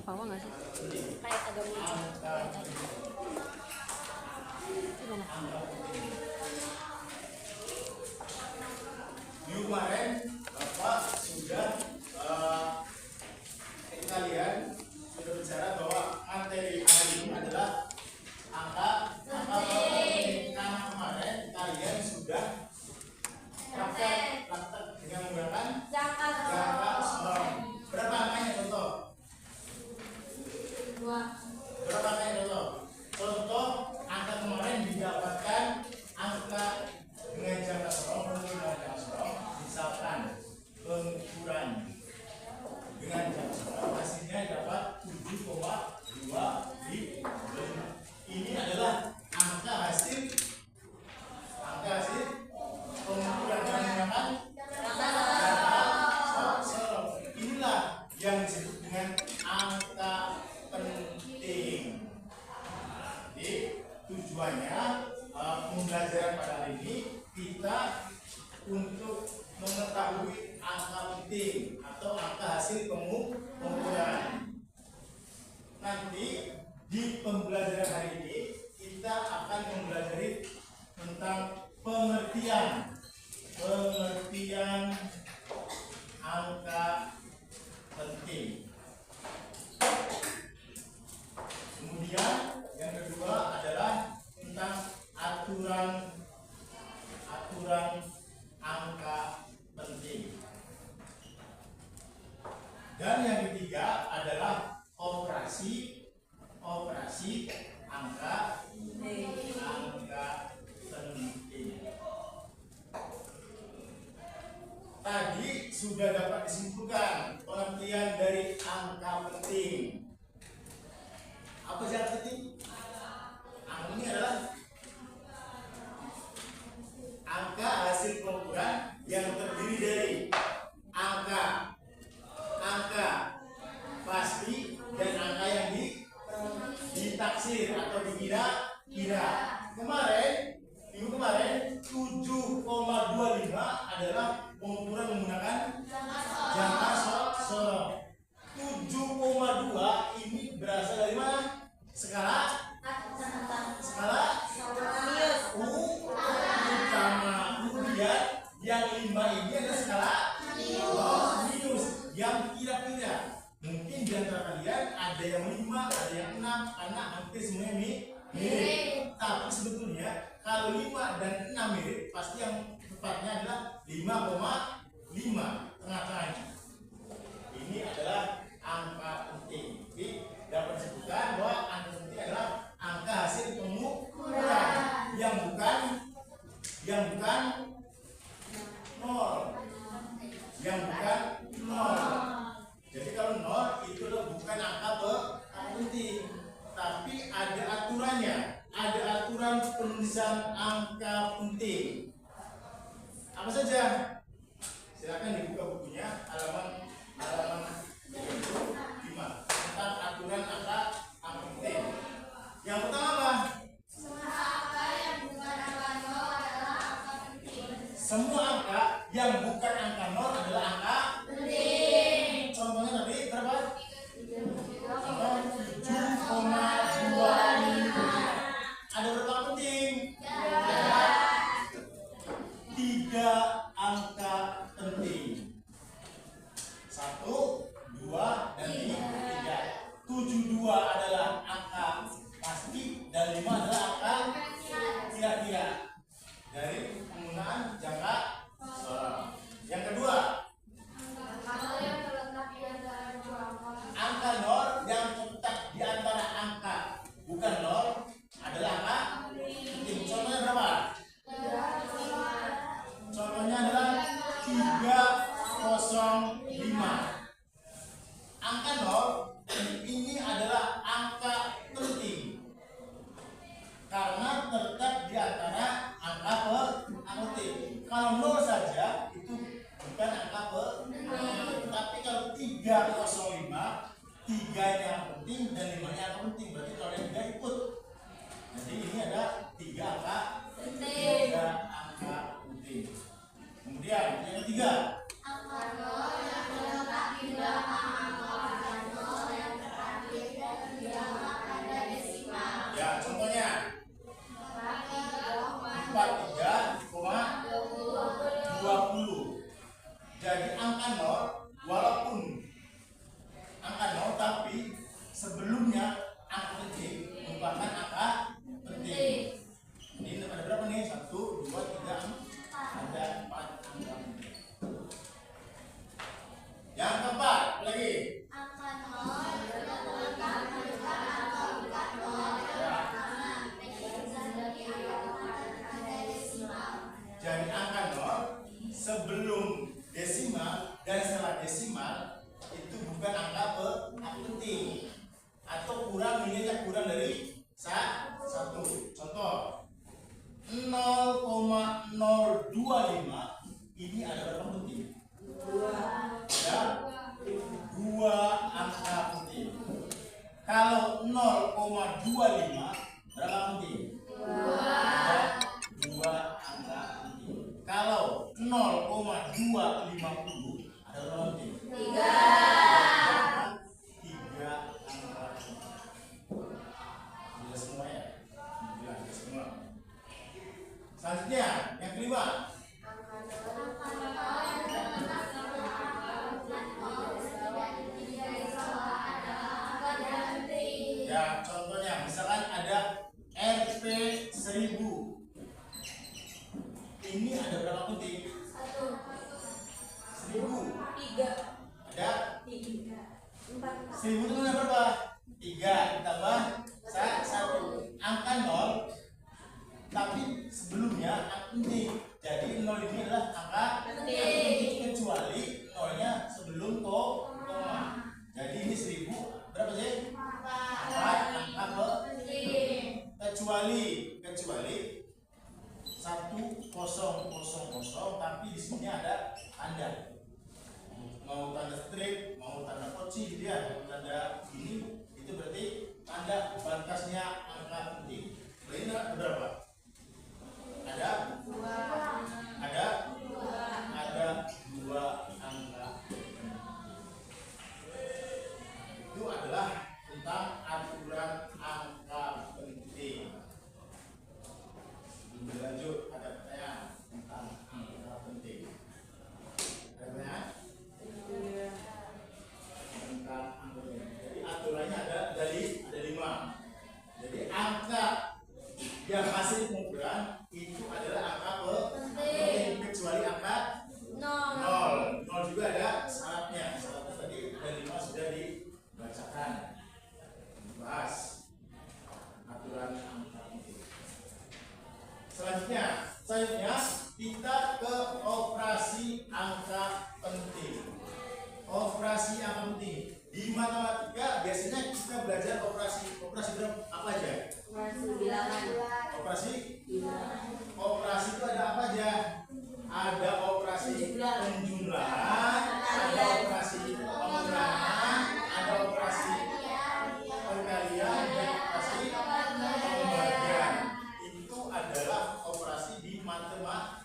bawah nggak sih? Kayak agak muncul. Gimana? Minggu kemarin Bapak sudah kalian sudah bicara bahwa materi hari ini adalah angka penting. Karena kemarin kalian sudah praktek dengan menggunakan jangka sorong. Berapa angkanya contoh? Berapa angkanya contoh? Contoh angka kemarin didapatkan angka dengan jangka sorong, dengan jangka sorong, misalkan pengukuran dengan jangka sorong hasilnya dapat 7,25. Ini adalah angka hasil pengukuran menggunakan jangka sorong. Inilah yang disebut dengan angka penting. Jadi tujuannya pembelajaran pada hari ini kita untuk mengetahui angka penting atau angka hasil pengukuran. Nanti di pembelajaran hari ini kita akan mempelajari tentang pengertian angka penting. Kemudian yang kedua adalah tentang aturan angka penting. Dan yang ketiga adalah operasi angka penting. Tadi sudah dapat disimpulkan pengertian dari angka penting. Apa sih angka penting? Angka ini adalah angka hasil pengukuran yang terdiri dari angka pasti dan angka yang ditaksir atau dikira-kira. Minggu kemarin 7,25 adalah pengukuran menggunakan jangka sorong. 7,2 ini berasal dari mana? Skala utama. Kemudian yang 5 ini adalah skala minus, yang kira-kira. Mungkin di antara kalian ada yang 5, ada yang 6, karena hampir semuanya mirip. Tapi sebetulnya kalau 5 dan 6 mirip, pasti yang tepatnya adalah 5,5, tengah-tengahnya. Ini adalah angka penting. Jadi dapat disebutkan bahwa angka penting adalah angka hasil pengukuran yang bukan nol. Jadi kalau nol itu bukan angka penting, tapi ada aturannya. Ada aturan penulisan angka penting. Apa saja? Silakan dibuka bukunya halaman 5 tentang aturan angka penting. Yang pertama apa? Semua angka yang bukan angka nol adalah angka penting. Contohnya tadi berapa? 7,25. Ada berapa penting? 3 angka penting. 1, 2, dan 3. 72 adalah angka pasti dan 5 adalah angka kira-kira dari penggunaan jangka sorong. Yang kedua, angka nol yang terletak di antara angka bukan nol adalah angka penting. Contohnya berapa? Contohnya adalah 305. Angka nol ini adalah angka penting karena terletak di antara angka penting. Kalau nol saja itu bukan angka penting. Tapi kalau 305, 3-nya yang penting dan 5-nya yang penting, berarti kalau yang 3 ikut. Jadi ini ada 3 angka penting. Kemudian yang ketiga, angka nol yang terletak di belakang angka nol yang terakhir. 0,025 ini ada berapa penting? Ada 2 angka penting. Kalau 0,25 berapa penting? Ada 2 angka penting. Kalau 0,250 ada berapa penting? 3 angka penting. Sudah semua ya? Sudah semua. Selanjutnya yang kelima. Ya, contohnya misalkan ada RP 1000. Ini ada berapa penting? 1000. 3. Ada 4. 1000 itu ada berapa? 3 ditambah 1. Angka 0 tapi sebelumnya angka penting. Jadi 0 ini adalah angka penting kecuali 0-nya sebelum koma. Jadi ini 1000 berapa sih? 4 angka kecuali 1000 tapi di sini ada tanda. Mau tanda strip, mau tanda koci gitu ya, mau tanda ini itu berarti tanda batasnya angka penting. Berarti ada berapa? Ada 2 angka. Itu adalah tentang aturan angka penting. Lebih lanjut ada pertanyaan tentang angka penting. Ada pertanyaan? Tentang angka penting. Jadi aturannya ada 5. Jadi angka yang hasil pengumpulan itu adalah angka penting kecuali angka 0. 0 juga ada syaratnya. Syaratnya tadi ada 5 sudah dibacakan. Bahas aturan angka penting. Selanjutnya kita ke operasi angka penting. Operasi angka penting. Di matematika biasanya kita belajar operasi berapa apa aja? Operasi itu ada apa aja? Ada operasi penjumlahan, ada operasi pengurangan, ada operasi perkalian, dan operasi pembagian. Itu adalah operasi di matematika.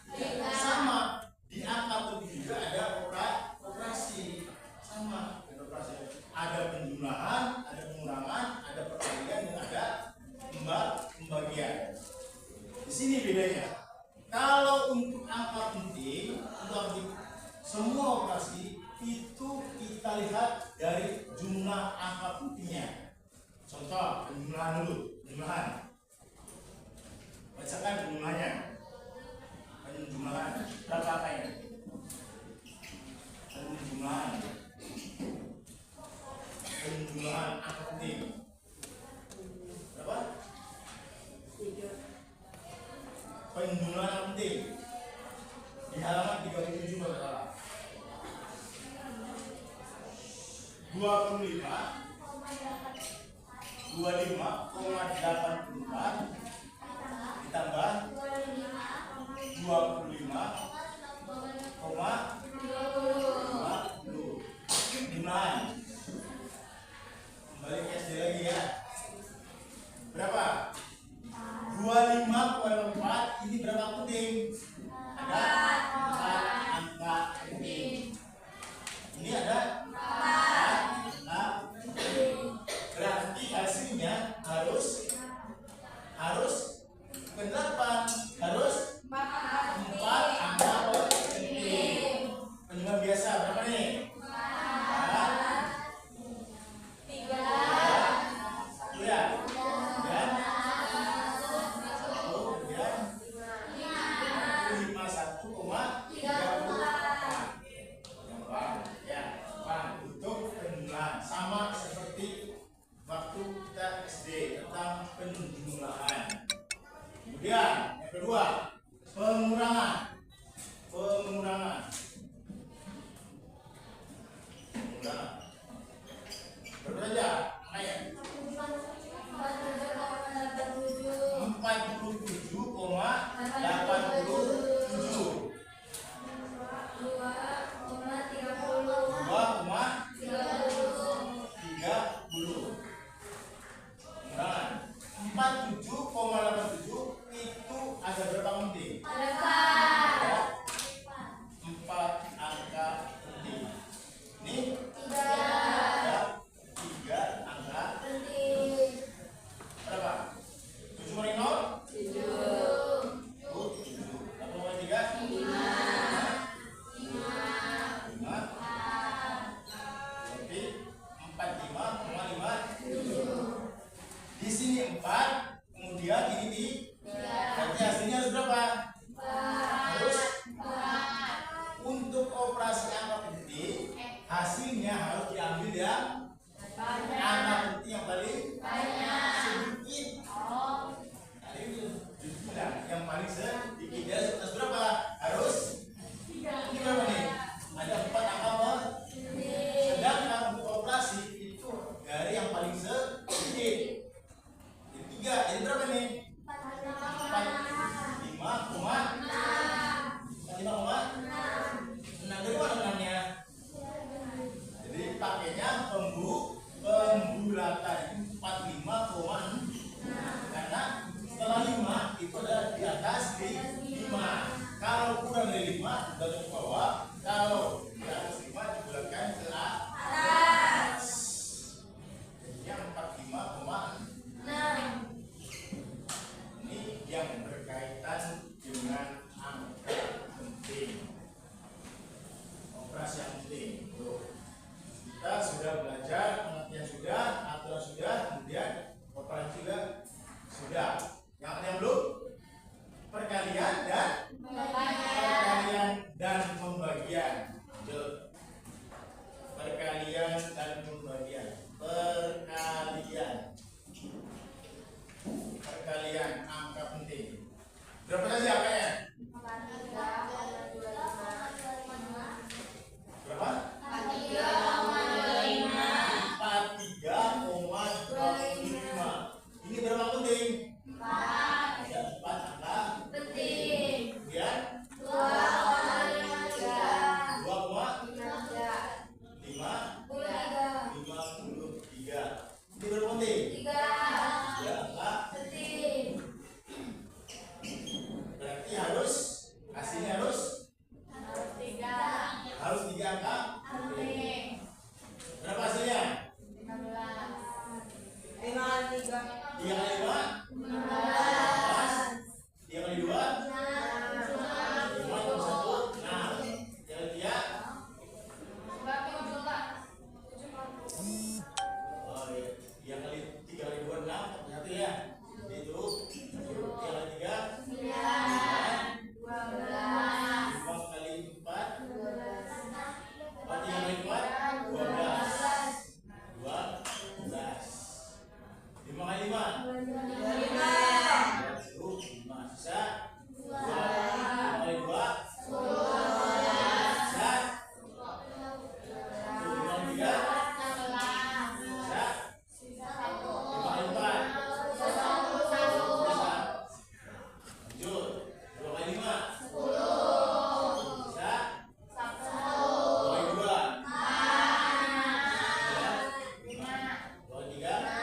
Sama di angka penting juga ada operasi sama dengan operasi. Ada penjumlahan, ada pengurangan, ada perkalian, dan ada pembagian. Di sini bedanya. Kalau untuk angka penting, semua operasi itu kita lihat dari jumlah angka pentingnya. Contoh penjumlahan dulu, penjumlahan. Bacakan penjumlahannya. Penjumlahan berapa angkanya? Penjumlahan angka penting. Berapa? Penjumlahan penting di halaman 37 kalau salah. 25,84 ditambah 25,20. Jumlahan. Kembali ke SD lagi ya. Berapa? 25,4 ini berapa penting? Ada 4 angka penting. Ini ada 4 angka penting. Berarti hasilnya harus penerapan harus 4 angka penting. Penjumlahan biasa berapa nih? 4. Sama seperti waktu kita SD tentang penjumlahan. Kemudian yang kedua, pengurangan. Berapa aja? 47,84 berkaitan dengan angka penting. Operasi yang penting. Tuh. Kita sudah belajar, pengertian sudah, aturan sudah, kemudian operasi juga sudah. Yang ada yang belum? Perkalian dan pembagian. Tuh. Perkalian dan pembagian. Perkalian angka penting. Berapa saja angkanya? Berapa? 43,25. Ini berapa penting? 4. Ada 4 angka penting. Kemudian 2,53. Ini berapa penting? 3. Ya, angka penting. Berarti hasilnya harus 3 angka penting. Berapa hasilnya? 3 kali 5? 3 kali 2? 5 tambah 1, 6. Yang ketiga? Oh iya. 3 kali 2, 6. Satu ya. Itu 3 kali 3? 9. 5 kali 4? 3 kali 4? 12. 5 kali 5? 5. Sisa 2. 5 kali 2? 10. Sisa 5 kali 3? 16. Sisa 5 kali 4? 7. 2 kali 5? 10. Sisa 2 kali 2? 2 kali 3?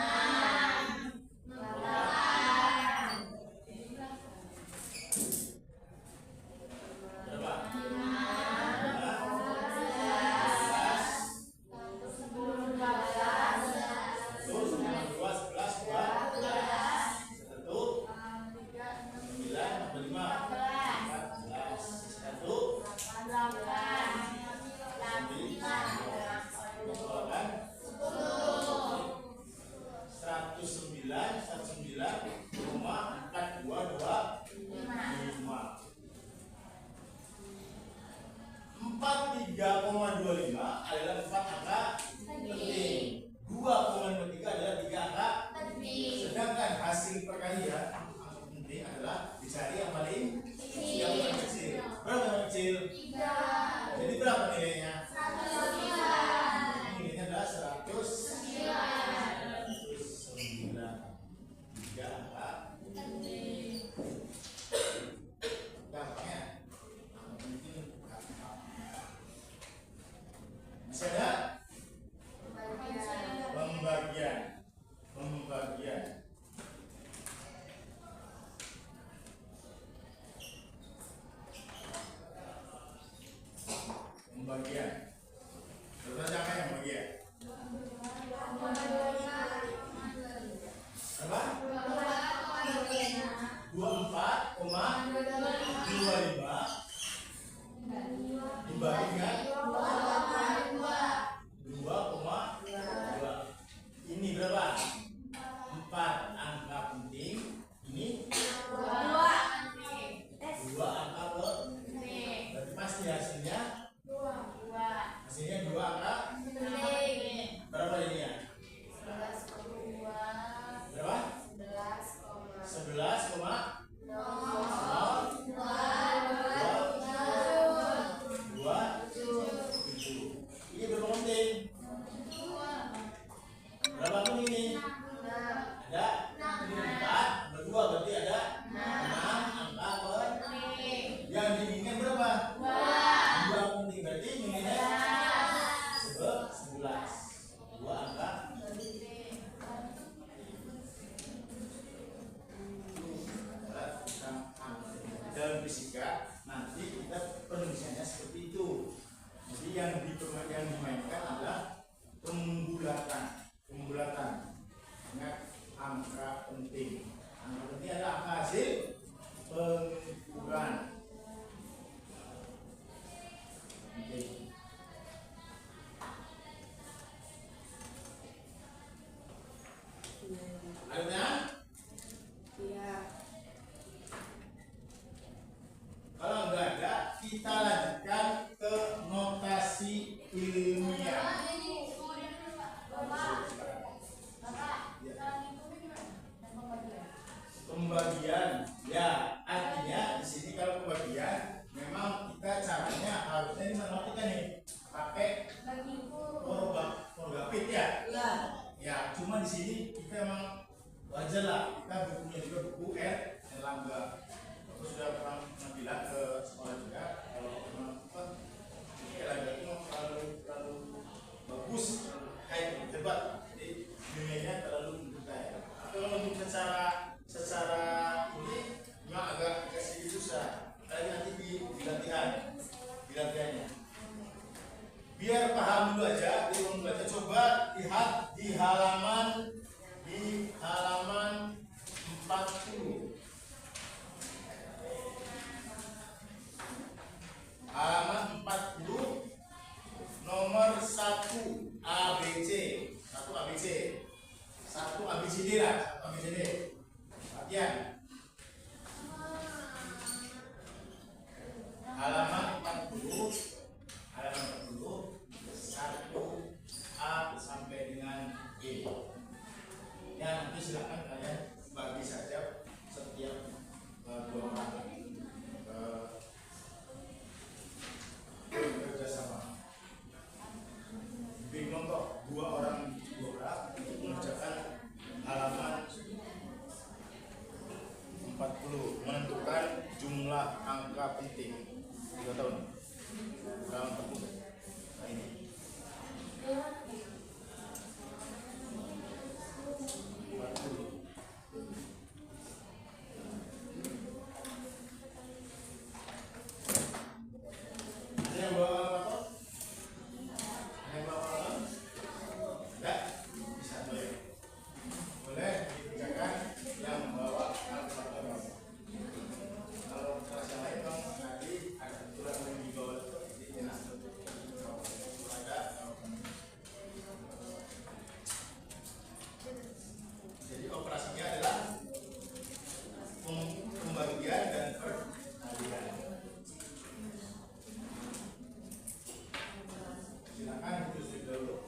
Adalah 4 angka penting. 2,53 adalah 3 angka penting. Sedangkan hasil perkalian angka penting adalah dicari yang paling kecil. Berapa yang kecil? 3. Jadi berapa nilainya? 109. Nilainya adalah 109. 3 angka penting. Gampangnya angka penting. Masih ada? Pembagian. Berapa angka yang pembagian? Berapa? 24,25 dibagi dengan 2,2. Ini berapa? 4 angka penting. Ini 2 angka penting. Berarti pasti hasilnya 2 angka penting. Berapa ini ya? Berapa? 11,02. Ini berapa penting? Berapa penting ini? Ada 4, berdua berarti ada 6 angka penting. Yang diinginkan berapa? 2 penting, berarti nilainya 11. 2 angka penting. Dalam fisika nanti kita penulisannya seperti itu. Jadi yang dimainkan adalah pembulatan dengan angka penting. Angka penting adalah angka hasil kita lanjutkan ke notasi ilmiah. Pembagian, ya artinya di sini kalau pembagian memang kita caranya harusnya ini matematika nih pakai Forgapit ya. Ya, cuma di sini kita emang wajar lah, kita bukunya juga buku Erlangga. Aku sudah pernah bilang ke sekolah juga kalau memang Erlangga itu terlalu bagus, kayak debat, jadi nilainya terlalu mendekat. Kalau untuk secara ini memang agak sedikit susah. Kalian nanti di latihannya. Biar paham dulu aja, coba lihat di halaman 40. Halaman 40 nomor 1 ABC. 1 ABC. 1 ABCD lah, 1 ABCD. Latihan. Halaman 40 1 A sampai dengan E. Ya, nanti silakan kalian bagi saja setiap 2 orang bekerja sama. Beri contoh 2 orang untuk mengerjakan halaman 40 menentukan jumlah angka penting. 2 tahun. Halaman 40. Nah ini. Jadi operasinya adalah pembagian dan peralihan. Silakan tulis dulu.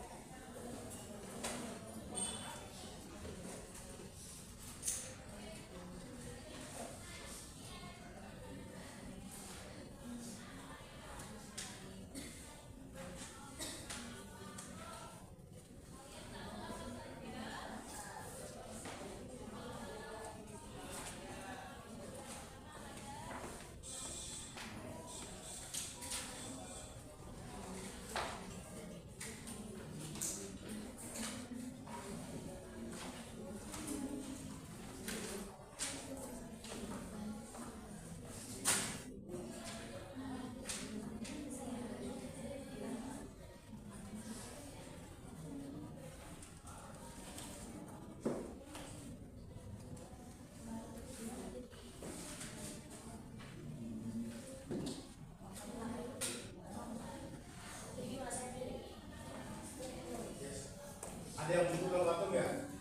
Ada yang butuh kalkulator nggak?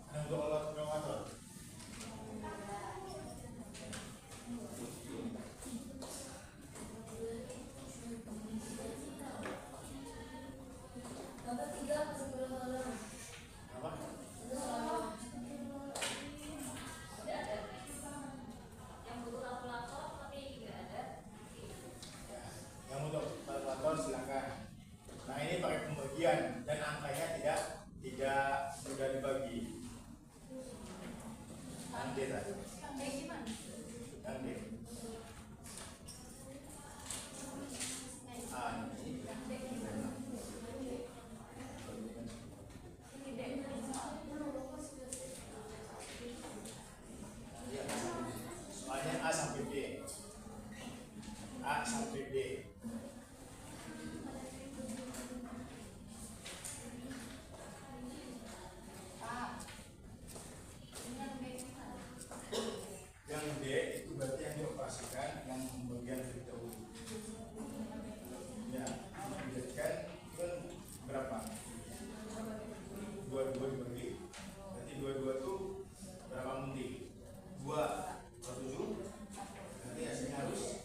Ada yang butuh kalkulator? Apa? Yang butuh kalkulator silakan. Nah ini pakai pembagian dan angkanya tidak mudah dibagi. Nanti tadi. Nanti. Soalnya A sampai D. A sampai D. Yang D itu berarti yang dioperasikan, yang bagian beritahu. Ya, menjadikan itu berapa? 22 dibagi. Berarti 22 itu berapa munti? 2 per 7. Nanti hasilnya harus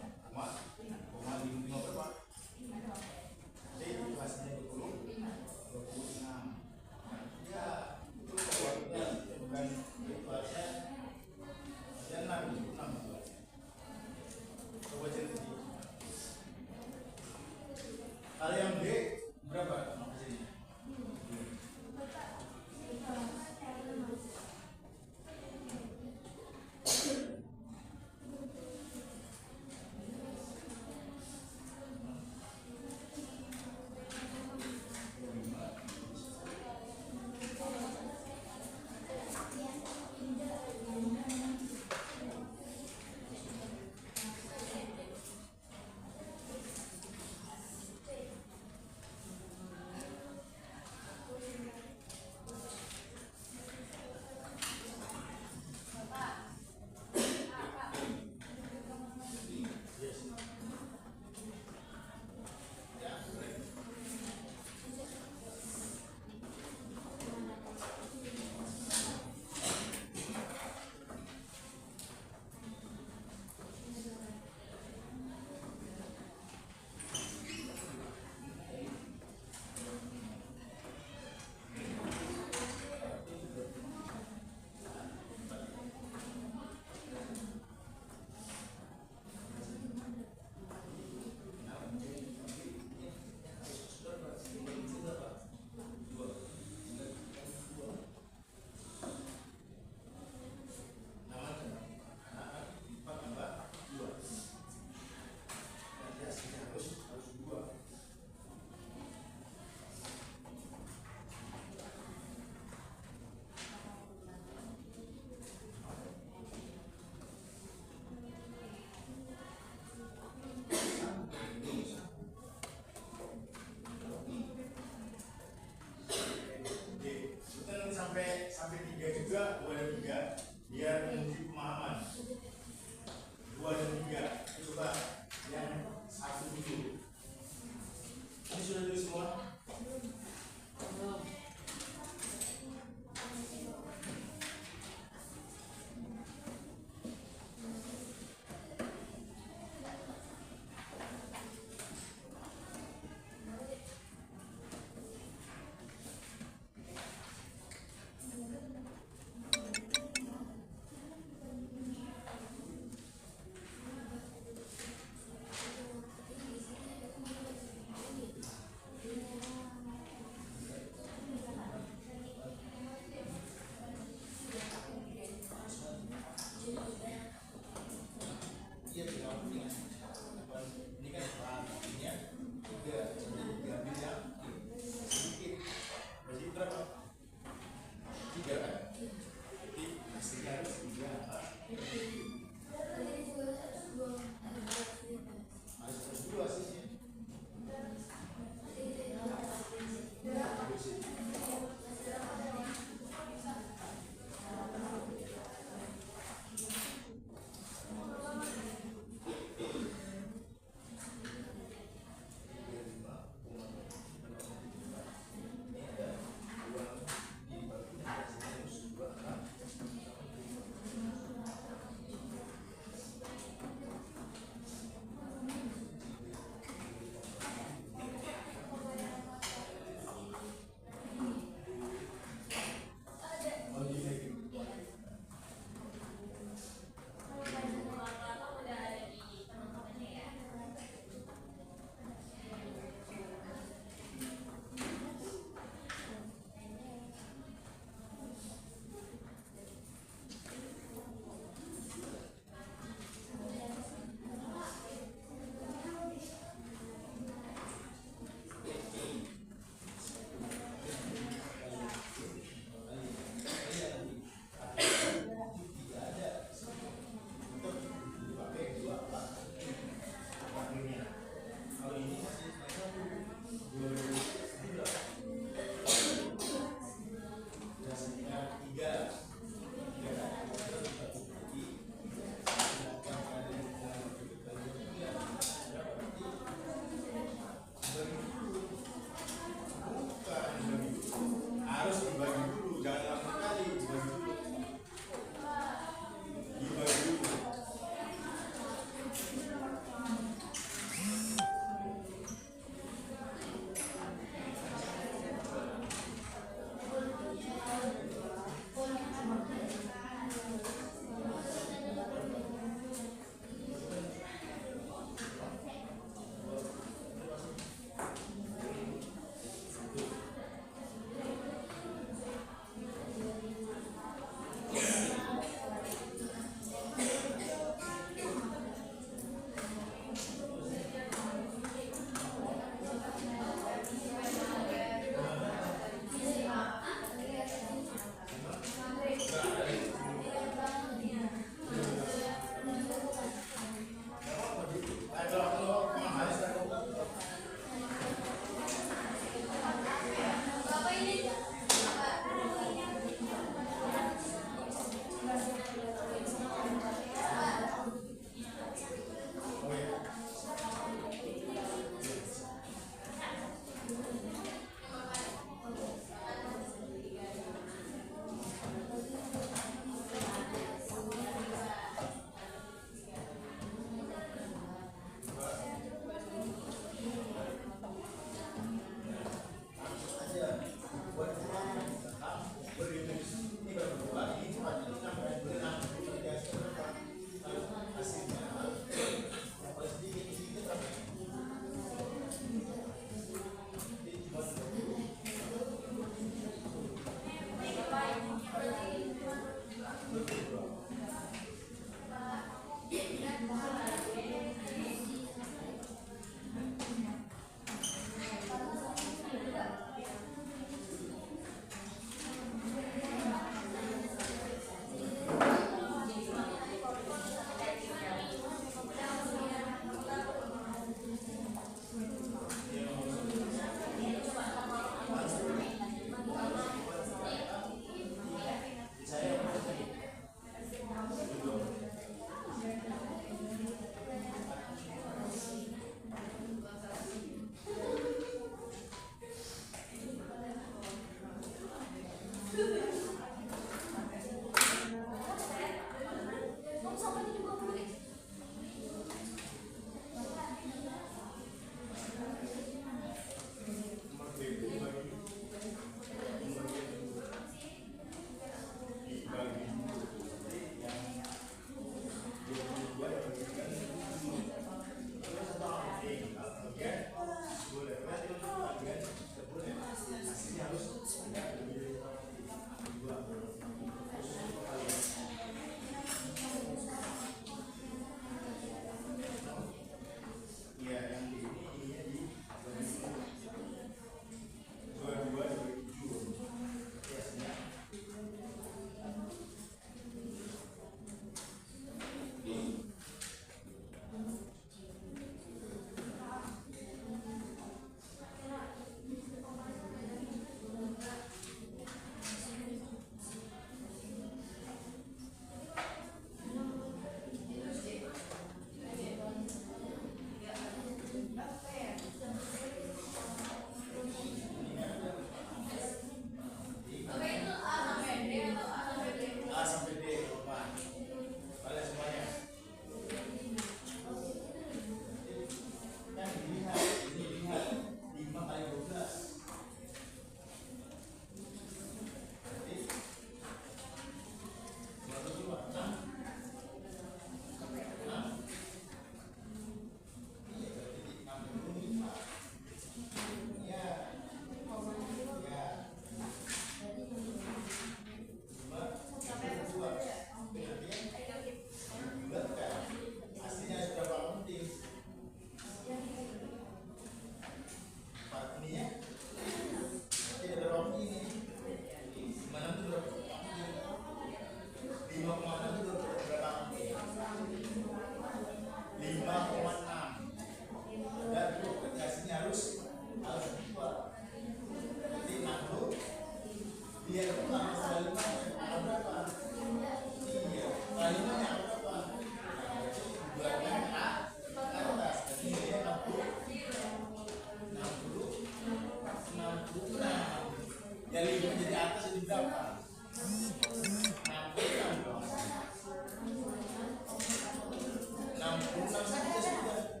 selesai ya sudah.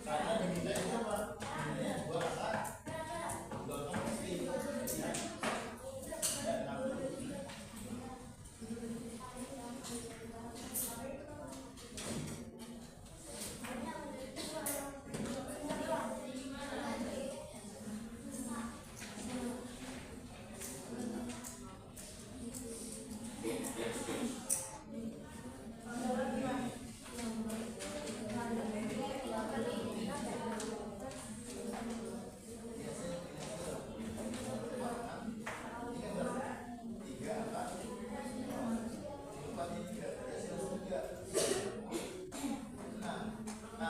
Karena diminta itu apa? Dimintanya 2 angka 2 angka pasti. Ya. Dan 6.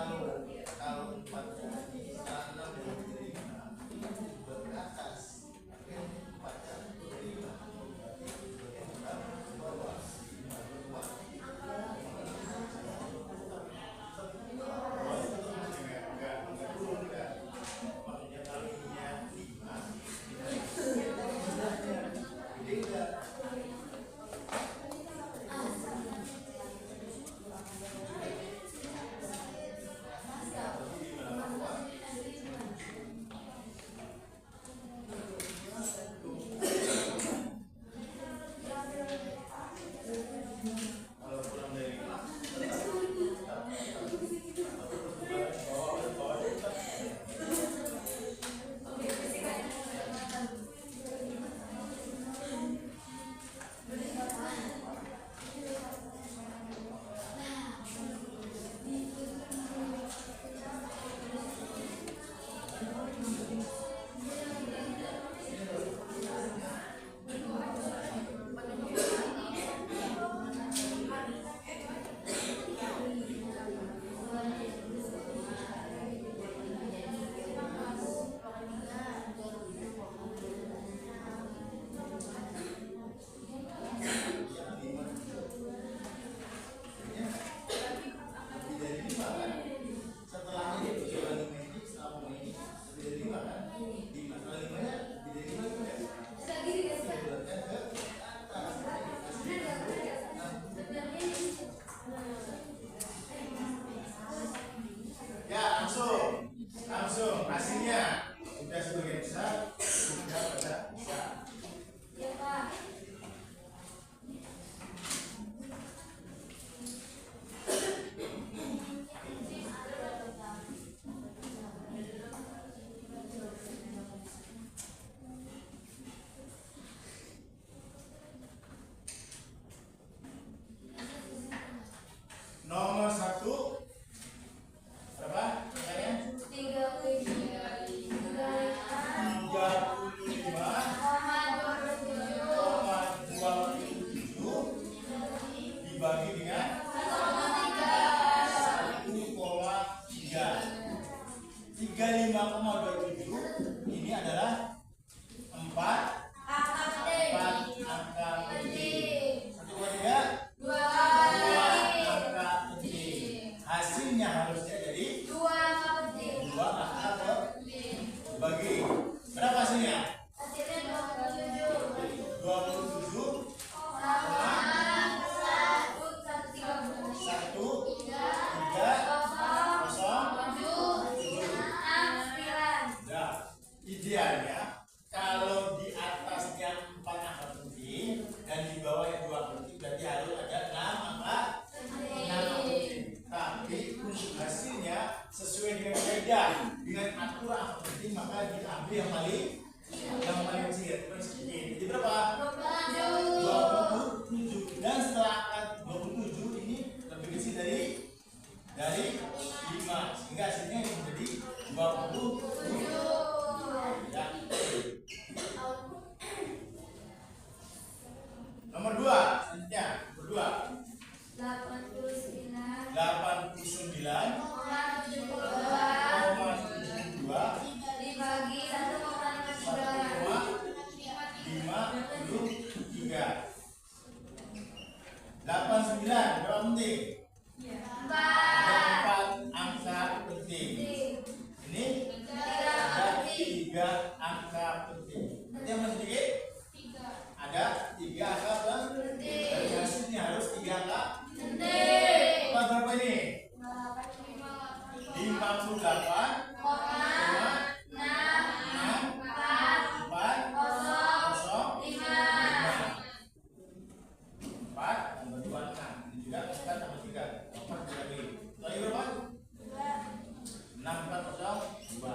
Langsung hasilnya sudah sebagian besar sudah pada bisa. Ya Pak. Nomor 1 berapa? Pertanyaan? 35,27 dibagi dengan 1,3. 35,27 ini adalah 4 angka penting. 1,3 2 angka penting. Hasilnya harusnya jadi 2 angka penting. Bagi berapa hasilnya? 27 idealnya kalau di atasnya 4 angka penting dan di bawahnya 2 angka penting berarti harus ada 6 angka penting. Tapi untuk hasilnya sesuai dengan kaidah dengan aturan angka penting maka diambil yang paling kecil, paling sedikit. Jadi berapa? 27. Dan setelah angka 27 ini lebih kecil dari 5 sehingga hasilnya menjadi 27. Ya. Nomor 2 selanjutnya berdua 89,72 dibagi 1,53. 89 berapa penting? 4 angka penting. Ini ada 3 angka penting. Berarti yang masih sedikit? Ada 3 angka penting. Dan hasilnya harus 3 angka penting. Berapa ini? matikan. 4 lagi. Lagi berapa? 6 4 kosong 2.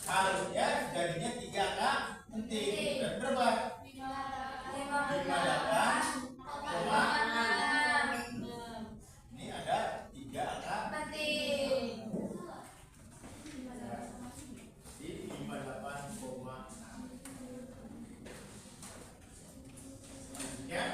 Harusnya jadinya 3 angka penting. Dan berapa? 58,6. Ini ada 3 angka penting. Di 58,6. Ya.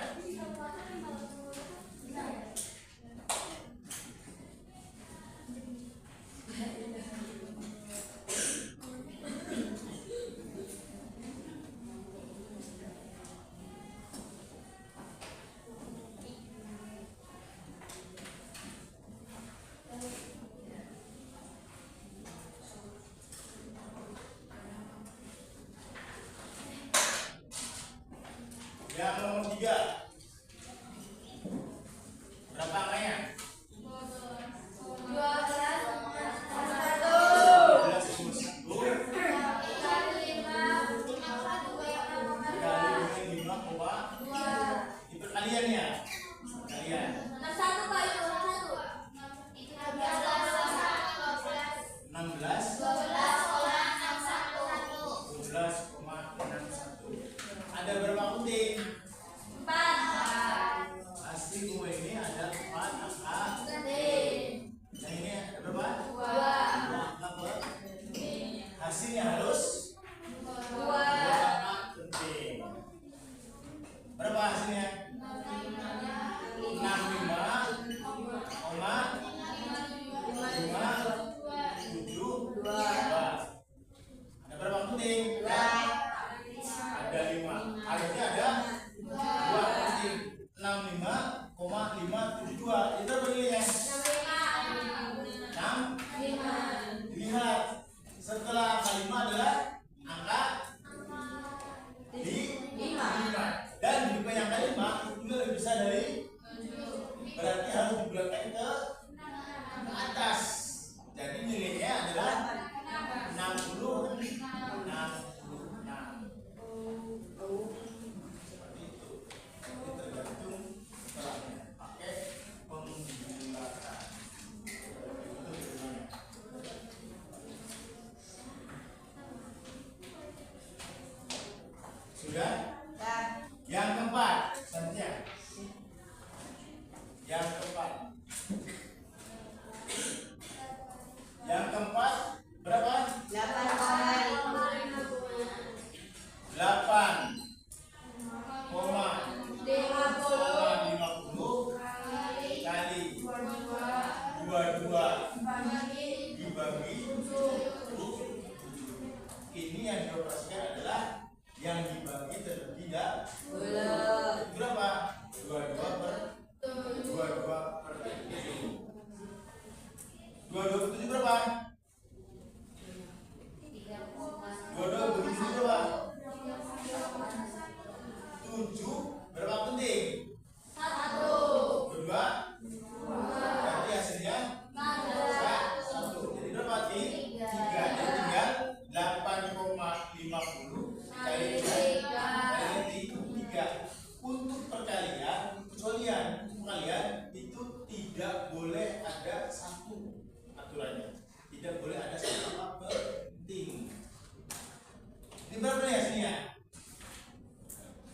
Yang nomor 3. Berapa angkanya? 12 kalian ya? Kalian 12,61. Ada berapa penting? 4. Pasti gue ini ada 4 angka. Yang ini ada berapa? 2. Hasilnya harus 2 angka penting. Berapa hasilnya? 65,572. Ada berapa penting? Ada 5. Harusnya ada 2 penting. 65,572. Itu berapa nilainya? 6. Lihat. Setelah angka 5 adalah angka di 5. Dan jika yang angka 5 itu lebih besar dari 7. Berarti harus dibelokkan ke atas. Jadi nilainya adalah 66. Seperti itu. Ini tergantung setelahnya. Pakai pembulatan. Sudah? Yang keempat, selanjutnya. Yang keempat. Yang keempat berapa? 8,50 kali 22 dibagi 7. Ini yang dioperasikan adalah yang dibagi terlebih dahulu. Berapa? 22 per 7. 22 per 7 berapa? 22 bagi 7 berapa? 7. Berapa penting? 1. Kedua? Berarti hasilnya 1. Jadi berapa? 3. Jadi tinggal 8,50 kali 3. Untuk perkalian, kecualian kalian itu tidak boleh ada satu aturannya. Tidak boleh ada satu apa penting. Ini berapa nih hasilnya?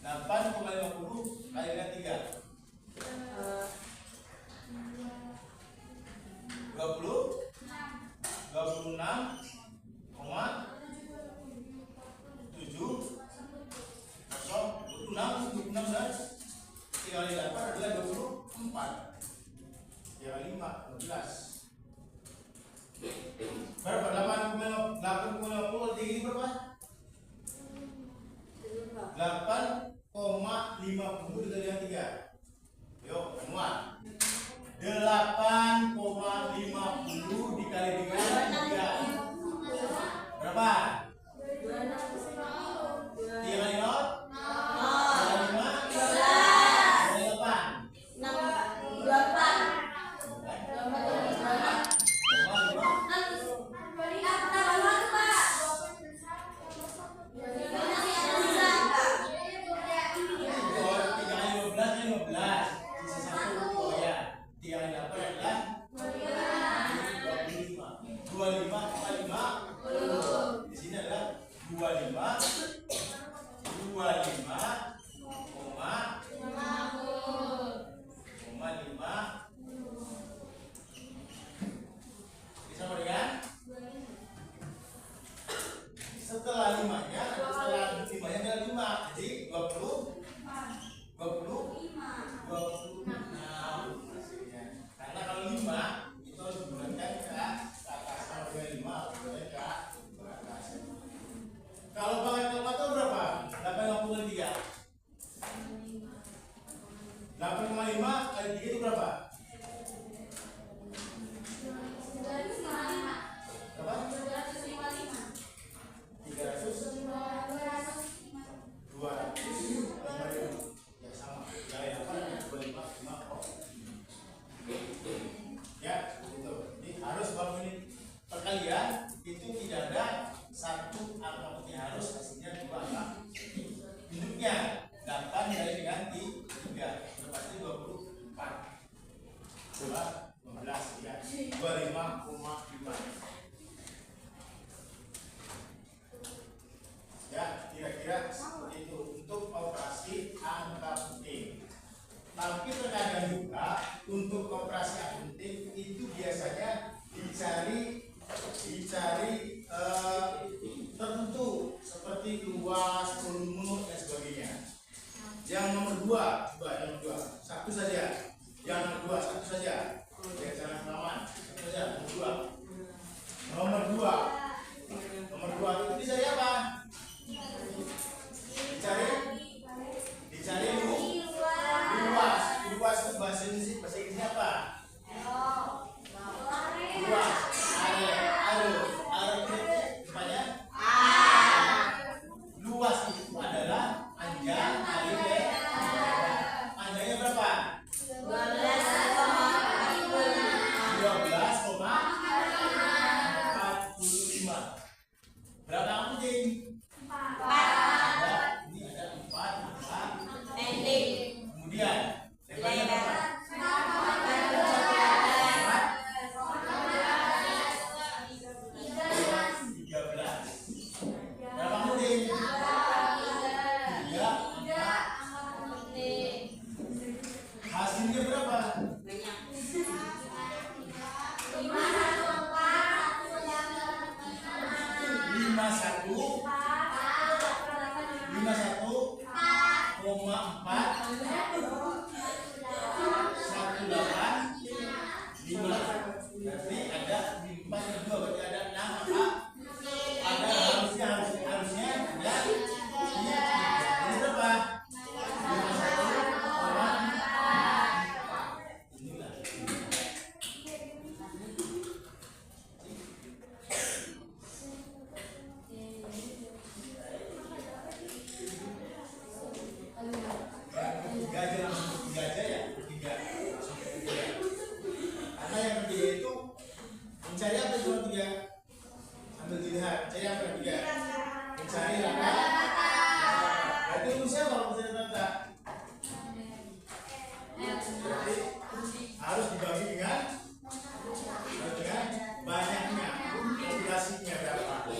8,50 kali dengan 3. 26 dan 3 kali 8 adalah 24. 3 kali 5 12. Berapa? 8,50 ini berapa? 8,50 dikali dengan 3. Yuk, semua. 8,50 dikali dengan 3. Berapa? 3 kali 0? 3 kali 8 Sama dengan setelah limanya adalah 5, jadi 20 hasilnya. Karena kalau 5 itu harus digunakan ke atas, sama dengan 5 boleh ke atas. Kalau pakai kalkulator berapa? 8,3. 8,5 kali 3 itu berapa? Berapa? 200. Ya sama. Ya apa? 25 kok. Ya, itu. Jadi harus kalau ini perkalian itu tidak ada satu angka putih, harus hasilnya 2 angka. Bentuknya 8 kali dengan 3 berarti 24. Coba 15 ya. 25,5. Ya, kira-kira seperti itu untuk operasi angka penting. Tapi terkadang juga untuk operasi angka penting itu biasanya dicari tertentu seperti luas, volume dan sebagainya. Yang nomor 2, coba yang nomor 2, satu saja. Yang nomor 2 satu saja. Ya, jangan kelamaan. Satu saja, nomor 2. Nomor 2 itu dicari apa? Dicari luas. Luas itu bahasa Inggrisnya apa? Luas. Depannya luas itu adalah panjang kali lebar. Panjangnya berapa? 12,45. Berapa kamu ding? 4. Ini ada 4 angka pendek. Kemudian lebarnya berapa? 13. Berapa kamu ding? 3. Hasilnya berapa? 51,418,5. Berarti ada 4 kedua, berarti ada 6 angka. Ada harusnya ada ini berapa? 51,4. Inilah. Tiga aja ya. Karena yang ketiga itu mencari apa itu ketiga? Sambil dilihat, cari apa yang ketiga? Mencari rata. Berarti rumusnya kalau mencari rata berarti harus dibagi dengan banyaknya, populasinya berapa.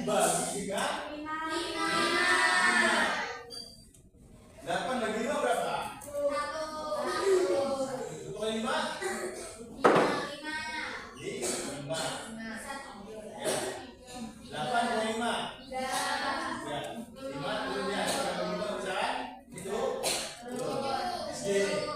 dibagi dengan 5. 8 bagi 5 berapa? 1 kali 5? 5. 8 kali 5? Ya, 5 turunnya. Sekarang bagi 5 bisa kan? Itu 7.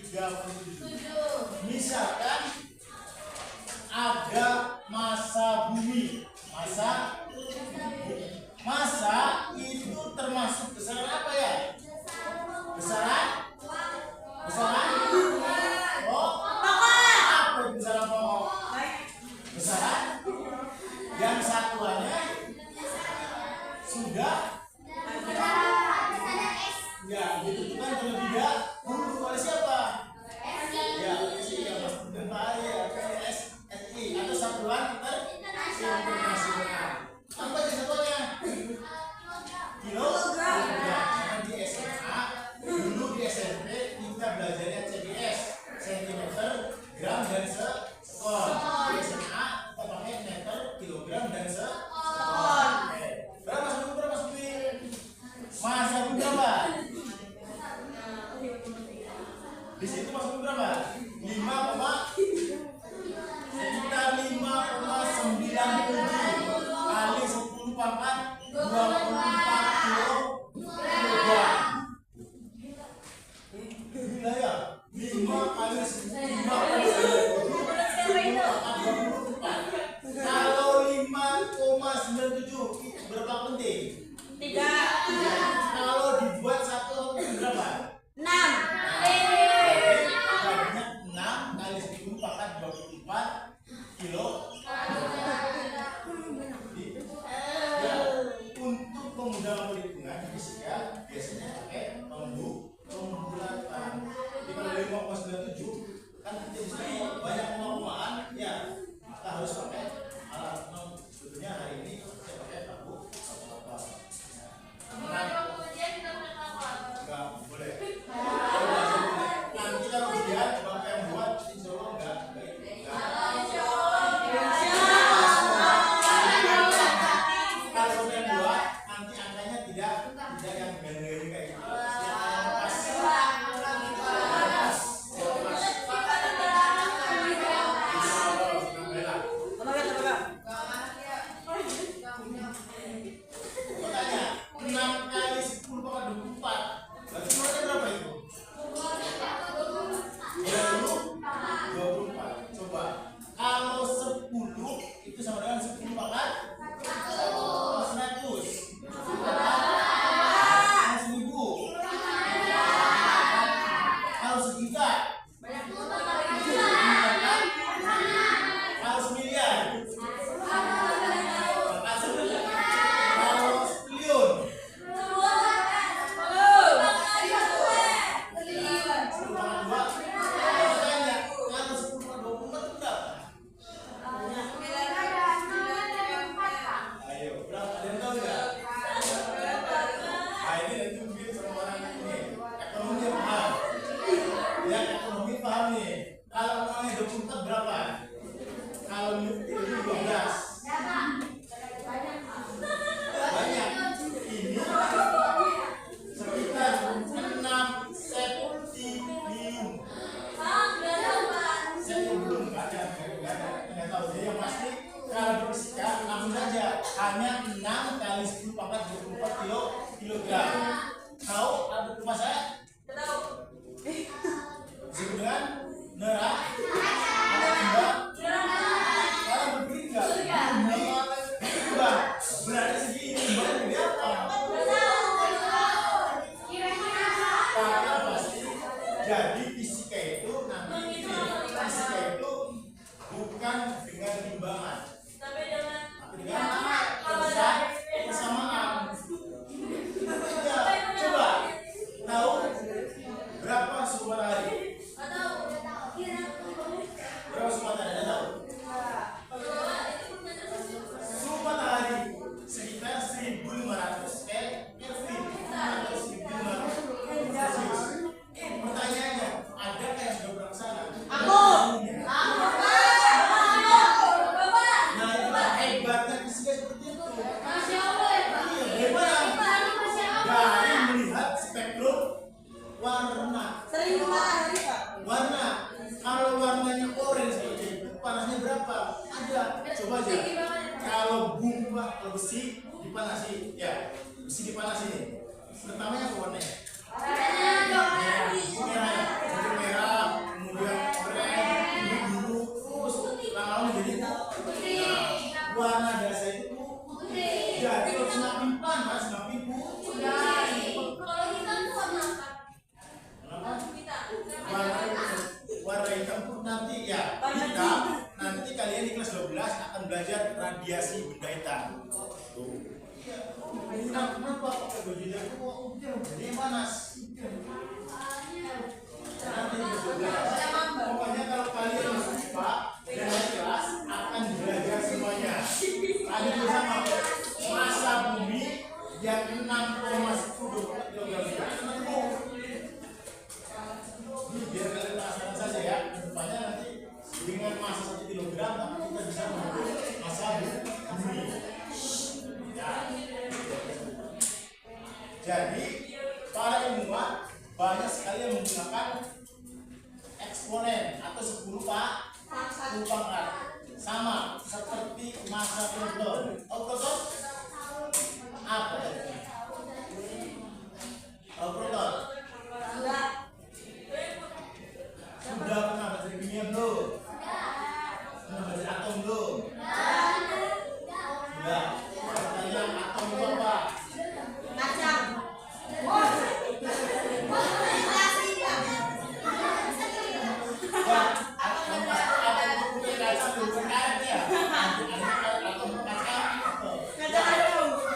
37. Misalkan ada massa bumi. Massa itu termasuk besaran apa ya? Besaran? Oh, apa itu besaran pokok? Besaran yang satuannya sudah ya ditentukan terlebih dahulu oleh siapa? Ya, SI yang SI atau satuan internasional. Apa itu satuannya? Kilogram. Ya, di SMA dulu di SMP kita belajarnya CGS, centimeter, gram dan sekon. Di SMA kita pakai meter, kilogram dan sekon. Berapa suku? Masa berapa? Di situ masuk berapa? 5,sekitar 5,97 kali 10 pangkat 24 kilogram. Gila ya? 5 kali 5,24. Kalau 5,97 berapa penting? 3. Kalau dibuat satu berapa? 6. kilogram. Tahu arti rumah saya? Disebut dengan neraka. Ada timbang. Kalau berdiri enggak? Timbang. Berarti segini timbang jadi apa? Karena pasti. Jadi fisika itu nanti fisika itu bukan dengan timbangan, tapi dengan persamaan. Ya, coba tahu berapa suhu matahari? Berapa suhu matahari? Ada tahu? Suhu matahari sekitar 1500 Kelvin. 1500 Celsius. Pertanyaannya, adakah yang sudah pernah ke sana? Nah, itulah hebatnya fisika seperti itu. Iya, bagaimana? Dari melihat spektrum warna. Warna. Kalau warnanya orange seperti itu, panasnya berapa? Ada. Coba aja. Kalau besi dipanasi, ya, besi dipanasi. Pertamanya apa warnanya? Merah, kemudian oranye, biru, terus lama-lama jadi warna dasar itu putih. Jadi kalau semakin panas semakin putih. Warna hitam pun nanti ya hitam. Nanti kalian di kelas 12 akan belajar radiasi benda hitam. Tuh. Kenapa pakai baju jaket? Jadi panas. Pokoknya kalau kalian masuk IPA dan kelas akan belajar semuanya. Ada bersama masa bumi yang 6,10 kg. Ini biar kalian rasakan saja ya. Kedepannya nanti dengan masa 1 kg kita bisa mengukur masa bumi. Ya. Jadi para ilmuwan banyak sekali yang menggunakan eksponen atau 10 pangkat sama seperti massa proton. Proton apa tadi? Proton sudah pernah belajar kimia belum? Pernah belajar atom belum? Sudah. Pertanyaan atom itu apa?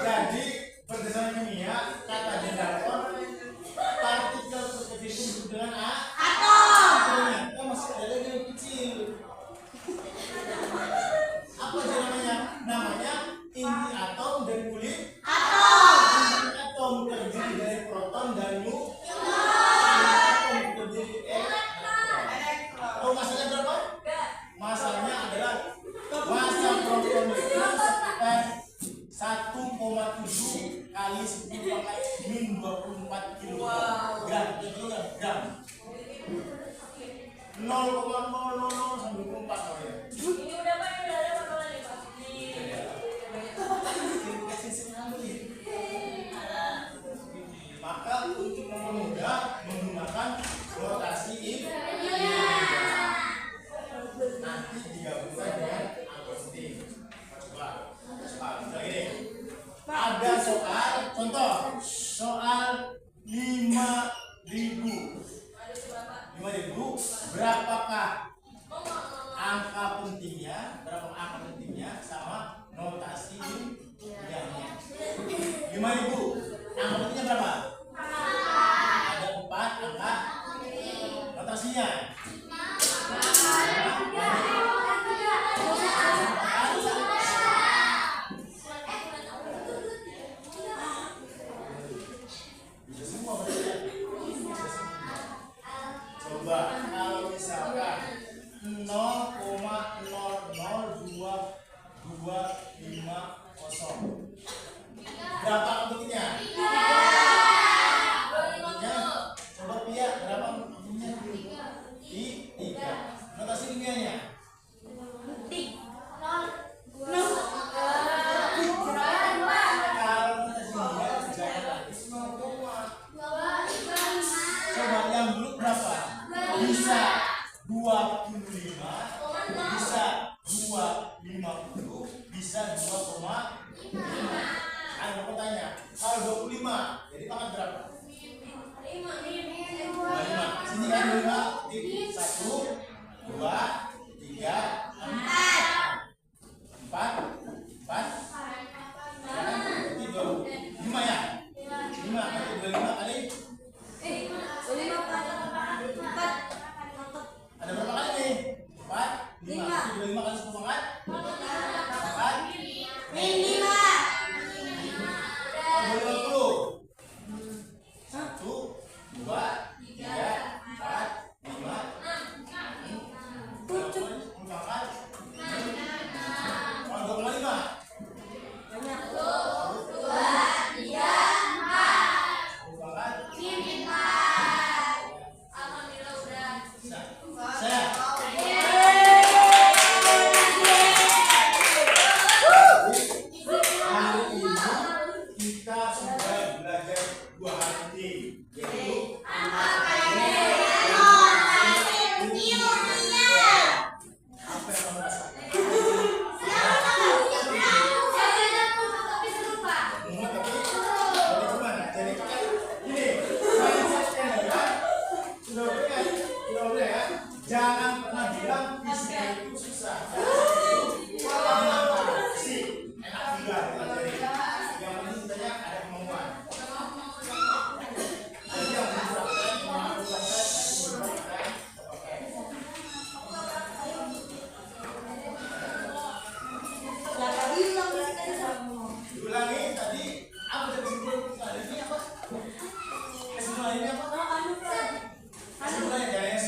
Jadi berdasarkan kimia kata Generator partikel terkecil itu disebut dengan atom. Ternyata masih ada lagi yang kecil. Apa aja namanya? Namanya inti atom dan kulit atom. Inti atom terdiri dari proton dan neutron. Atom terdiri elektron. Tahu masanya berapa? Masanya adalah massa proton itu sekitar 1,7 kali 10 pangkat min 24 kilogram. Gram. 0,000 sampai 24 kali. Ini udah Pak, udah ada bakalan nih Pak. Maka untuk mempermudah menggunakan rotasi ini nanti digabungkan dengan akustik. Coba lagi. Ada soal contoh soal 5.000 berapakah angka pentingnya sama notasi ilmiahnya? 5.000 angka pentingnya berapa? Ada 4 angka notasinya. Bisa semua berarti ya? Coba kalau misalkan 0,00 bisa 25, bisa 2,50, bisa 2,5. Ada mau tanya, kalau 25 jadi pangkat berapa? 5. Sini kan 5, 1, 2, 3, 4, 4. Berarti 5 ya? 5, berarti 25 kali. Ada berapa kali nih? 4, 5. Berarti 25 kali 10 pangkat? 4. Oh, 50. 1, 2, 3, 4, 5. 10 pangkat. Oh, 2,5. Kita sudah belajar 2 hari ini, yaitu apa yang kamu rasakan? Tapi gimana? Jadi ini mindsetnya adalah sudah boleh ya. Jangan pernah bilang fisika itu susah. Enak juga. Yang penting kitanya ada kemampuan. Jadi yang menerapkan melakukan diulangi tadi apa kesimpulan ini apa? Kesimpulan ini apa? Kesimpulannya